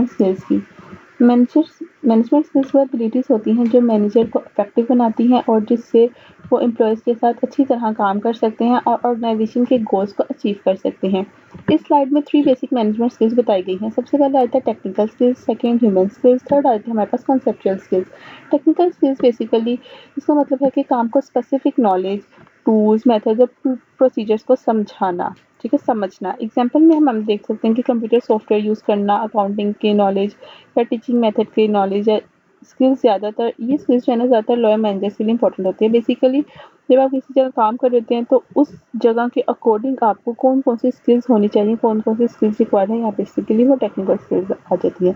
Management skills की। Management skills वो abilities होती हैं जो मैनेजर को इफेक्टिव बनाती हैं और जिससे वो एम्प्लॉयज़ के साथ अच्छी तरह काम कर सकते हैं और ऑर्गेनाइजेशन के गोल्स को अचीव कर सकते हैं। इस स्लाइड में 3 बेसिक मैनेजमेंट स्किल्स बताई गई हैं। सबसे पहले आता है technical skills, second human skills, third आती है हमारे पास conceptual skills. Technical skills basically इसका मतलब है कि काम को स्पेसिफिक नॉलेज, टूल्स, मेथड्स और प्रोसीजर्स को समझाना, ठीक है, समझना। एग्जांपल में हम देख सकते हैं कि कंप्यूटर सॉफ्टवेयर यूज़ करना, अकाउंटिंग के नॉलेज या टीचिंग मेथड की नॉलेज या स्किल्स ये स्किल्स जो है ना ज़्यादातर लॉयर मैनेजर्स के लिए इंपॉर्टेंट होती है। बेसिकली जब आप किसी जगह काम कर रहे होते हैं तो उस जगह के अकॉर्डिंग आपको कौन-कौन सी स्किल्स होनी चाहिए, कौन-कौन सी स्किल्स रिक्वायर्ड है, यहाँ बेसिकली वो टेक्निकल स्किल्स आ जाती है।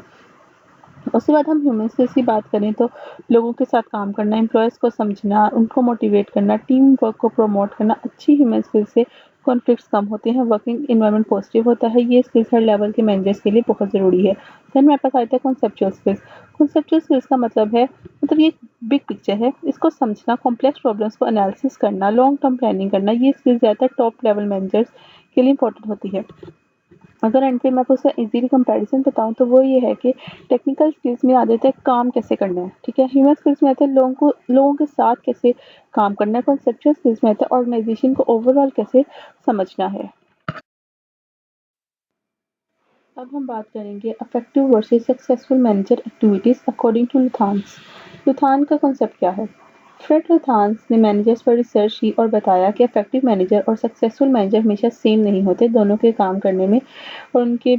उसके बाद हम ह्यूमन स्किल्स की बात करें तो लोगों के साथ काम करना, एम्प्लॉयज़ को समझना, उनको मोटिवेट करना, टीम वर्क को प्रमोट करना, अच्छी ह्यूमन स्किल्स से कॉन्फ्लिक्ट्स कम होते हैं, वर्किंग एनवायरनमेंट पॉजिटिव होता है। ये स्किल्स हर लेवल के मैनेजर्स के लिए बहुत ज़रूरी है। देन मेरे पास आता है कॉन्सेप्चुअल स्किल्स। कॉन्सेप्चुअल स्किल्स का मतलब है ये एक बिग पिक्चर है, इसको समझना, कॉम्प्लेक्स प्रॉब्लम्स को एनालिसिस करना, लॉन्ग टर्म प्लानिंग करना, ये स्किल्स ज़्यादातर टॉप लेवल मैनेजर्स के लिए इंपॉर्टेंट होती है। अगर एंड पे मैं आपको उसका इजीली कंपैरिजन बताऊँ तो वो ये है कि टेक्निकल स्किल्स में आ जाता है काम कैसे करना है, ठीक है? ह्यूमन स्किल्स में आता है लोगों के साथ कैसे काम करना है, कॉन्सेप्चुअल स्किल्स में आता है ऑर्गेनाइजेशन को ओवरऑल कैसे समझना है। अब हम बात करेंगे effective versus successful manager activities according to Luthans. Luthan का कॉन्सेप्ट क्या है? फ्रेड लुथान्स ने मैनेजर्स पर रिसर्च की और बताया कि इफेक्टिव मैनेजर और सक्सेसफुल मैनेजर हमेशा सेम नहीं होते, दोनों के काम करने में और उनके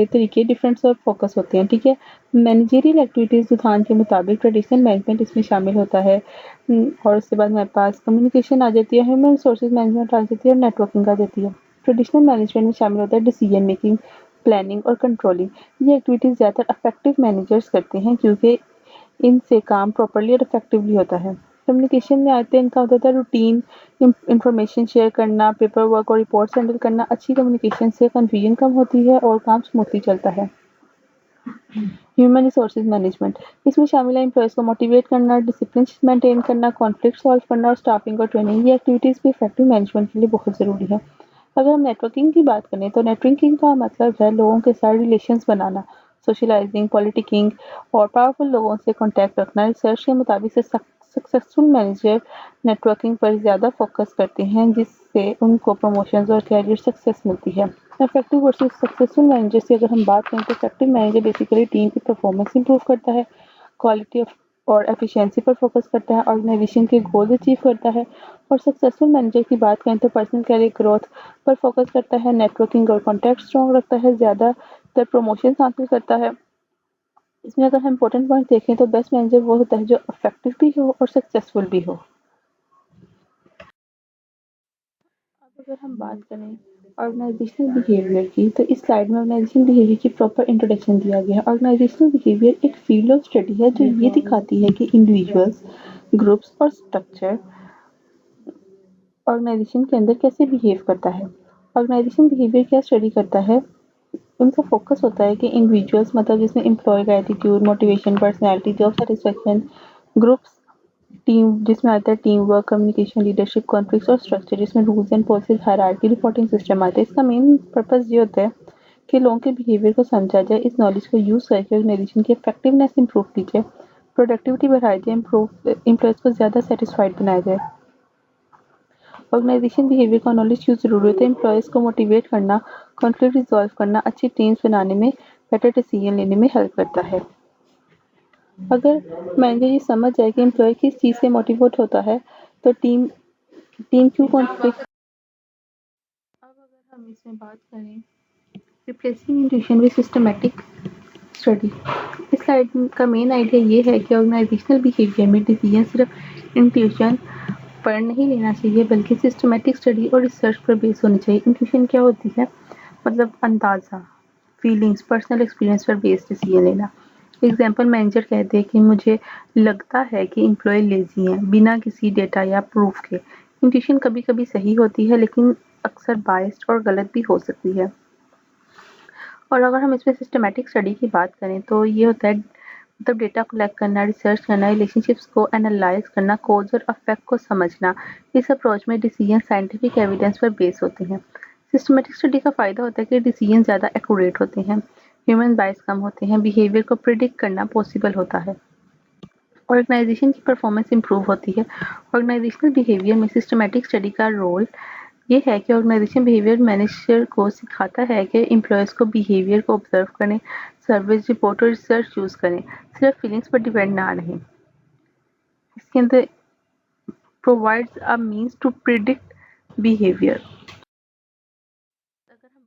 तरीके डिफरेंट और फोकस होते हैं, ठीक है? मैनेजरियल एक्टिविटीज़ लुथान के मुताबिक ट्रेडिशनल मैनेजमेंट इसमें शामिल होता है। और उसके बाद हमारे पास कम्युनिकेशन आ जाती है, ह्यूमन रिसोर्सेज मैनेजमेंट आ जाती है और नेटवर्किंग आ जाती है। ट्रेडिशनल मैनेजमेंट में शामिल होता है डिसीजन मेकिंग, प्लानिंग और कंट्रोलिंग। ये एक्टिविटीज़ ज़्यादातर इफेक्टिव मैनेजर्स करते हैं क्योंकि इनसे काम प्रॉपर्ली और इफेक्टिवली होता है। कम्युनिकेशन में आते हैं, इनका होता था रूटीन इंफॉर्मेशन शेयर करना, पेपर वर्क और रिपोर्ट्स हैंडल करना। अच्छी कम्युनिकेशन से कन्फ्यूजन कम होती है और काम स्मूथली चलता है। ह्यूमन रिसोर्सेज मैनेजमेंट इसमें शामिल है एम्प्लॉयज़ को मोटिवेट करना, डिसिप्लिन मेंटेन करना, कॉन्फ्लिक्ट सॉल्व करना और स्टाफिंग और ट्रेनिंग। ये एक्टिविटीज़ भी इफेक्टिव मैनेजमेंट के लिए बहुत ज़रूरी है। अगर हम नेटवर्किंग की बात करें तो नेटवर्किंग का मतलब है लोगों के साथ रिलेशंस बनाना, सोशलाइजिंग, पॉलिटिकिंग और पावरफुल लोगों से कॉन्टैक्ट रखना। रिसर्च के मुताबिक सक्सेसफुल मैनेजर नेटवर्किंग पर ज़्यादा फोकस करते हैं जिससे उनको प्रमोशंस और कैरियर सक्सेस मिलती है। इफेक्टिव वर्सेस सक्सेसफुल मैनेजर की अगर हम बात करें तो इफेक्टिव मैनेजर बेसिकली टीम की परफॉर्मेंस इंप्रूव करता है, क्वालिटी ऑफ और एफिशिएंसी पर फोकस करता है, ऑर्गेनाइजेशन के गोल अचीव करता है। और सक्सेसफुल मैनेजर की बात करें तो पर्सनल कैरियर ग्रोथ पर फोकस करता है, नेटवर्किंग और कॉन्टैक्ट स्ट्रॉन्ग रखता है, ज़्यादातर प्रमोशन हासिल करता है। इसमें अगर हम इंपॉर्टेंट पॉइंट देखें तो बेस्ट मैनेजर वो होता है जो इफेक्टिव भी हो और सक्सेसफुल भी हो। अब अगर हम बात करें ऑर्गेनाइजेशनल बिहेवियर की तो इस स्लाइड में ऑर्गेनाइजेशनल बिहेवियर की प्रॉपर इंट्रोडक्शन दिया गया है। ऑर्गेनाइजेशनल बिहेवियर एक फील्ड ऑफ स्टडी है जो ये दिखाती है कि इंडिविजुअल्स, ग्रुप्स और स्ट्रक्चर ऑर्गेनाइजेशन के अंदर कैसे बिहेव करता है। ऑर्गेनाइजेशन बिहेवियर क्या स्टडी करता है? उनका फोकस होता है कि इंडिविजुअल्स मतलब जिसमें एम्प्लॉय का attitude, motivation, personality, job satisfaction, groups team जिसमें आता है team work, communication, leadership, conflicts और स्ट्रक्चर जिसमें rules and policies, hierarchy, reporting system आता है। इसका मेन पर्पस ये होता है कि लोगों के बिहेवियर को समझा जाए, इस नॉलेज को यूज़ करके ऑर्गेनाइजेशन की इफेक्टिवनेस इंप्रूव की जाए, प्रोडक्टिविटी बढ़ाई जाए, एम्प्लॉयज़ को ज़्यादा सेटिस्फाइड बनाया जाए। ऑर्गेनाइजेशन बिहेवियर का नॉलेज क्यों ज़रूरी होता है? एम्प्लॉयज़ को मोटिवेट करना, कॉन्फ्लिक्ट रिजॉल्व करना, अच्छी टीम्स बनाने में, बेटर डिसीजन लेने में हेल्प करता है। अगर मैनेजर ये समझ जाए कि एम्प्लॉय किस चीज़ से मोटिवेट होता है तो टीम टीम क्यों कॉन्फ्लिक्ट। अब अगर हम इसमें बात करें replacing intuition with systematic study, इस स्लाइड का मेन आइडिया ये है कि ऑर्गेनाइजेशनल बिहेवियर में डिसीजन सिर्फ इंट्यूशन पर नहीं लेना चाहिए बल्कि सिस्टमैटिक स्टडी और रिसर्च पर बेस होनी चाहिए। इंट्यूशन क्या होती है? मतलब अंदाज़ा, फीलिंग्स, पर्सनल एक्सपीरियंस पर बेस्ड डिसीजन लेना। एग्जाम्पल मैनेजर कहते हैं कि मुझे लगता है कि एम्प्लॉय लेजी हैं बिना किसी डेटा या प्रूफ के। इंट्यूशन कभी कभी सही होती है लेकिन अक्सर बायस्ड और गलत भी हो सकती है। और अगर हम इसमें सिस्टमैटिक स्टडी की बात करें तो ये होता है मतलब डेटा कलेक्ट करना, रिसर्च करना, रिलेशनशिप्स को एनालाइज करना, कॉज और अफेक्ट को समझना। इस अप्रोच में डिसीजन साइंटिफिक एविडेंस पर बेस होते हैं। सिस्टमैटिक स्टडी का फ़ायदा होता है कि डिसीजन ज़्यादा एक्यूरेट होते हैं। ह्यूमन बायस कम होते हैं, बिहेवियर को प्रिडिक्ट करना पॉसिबल होता है, ऑर्गेनाइजेशन की परफॉर्मेंस इंप्रूव होती है। ऑर्गेनाइजेशनल बिहेवियर में सिस्टमैटिक स्टडी का रोल ये है कि ऑर्गेनाइजेशन बिहेवियर मैनेजर को सिखाता है कि एम्प्लॉयज़ को बिहेवियर को ऑब्जर्व करें, सर्विस रिपोर्ट और रिसर्च यूज़ करें, सिर्फ फीलिंग्स पर डिपेंड ना रहें। इसके अंदर provides a means to predict behaviour.